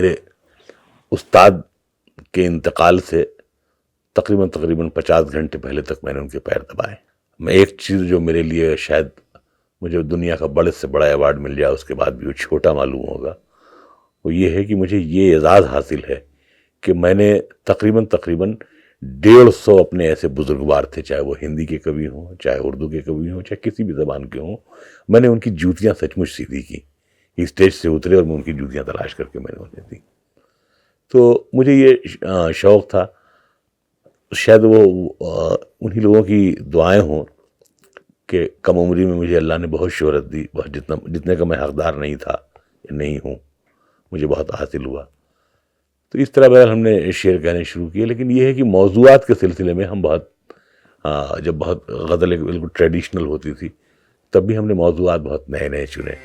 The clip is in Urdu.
میرے استاد کے انتقال سے تقریباً 50 گھنٹے پہلے تک میں نے ان کے پیر دبائے. میں ایک چیز جو میرے لیے شاید مجھے دنیا کا بڑے سے بڑا ایوارڈ مل جائے اس کے بعد بھی وہ چھوٹا معلوم ہوگا، وہ یہ ہے کہ مجھے یہ اعزاز حاصل ہے کہ میں نے تقریباً 150 اپنے ایسے بزرگوار تھے، چاہے وہ ہندی کے کوی ہوں، چاہے اردو کے کوی ہوں، چاہے کسی بھی زبان کے ہوں، میں نے ان کی جوتیاں سچ مچ سیدھی کی. اسٹیج سے اترے اور میں ان کی جوتیاں تلاش کر کے میں نے انہیں دی. تو مجھے یہ شوق تھا، شاید وہ انہی لوگوں کی دعائیں ہوں کہ کم عمری میں مجھے اللہ نے بہت شہرت دی، بہت جتنے کا میں حقدار نہیں تھا یا نہیں ہوں، مجھے بہت حاصل ہوا. تو اس طرح بہرحال ہم نے شعر کہنے شروع کیے. لیکن یہ ہے کہ موضوعات کے سلسلے میں ہم جب بہت غزلیں بالکل ٹریڈیشنل ہوتی تھی تب بھی ہم نے موضوعات بہت نئے نئے چنے.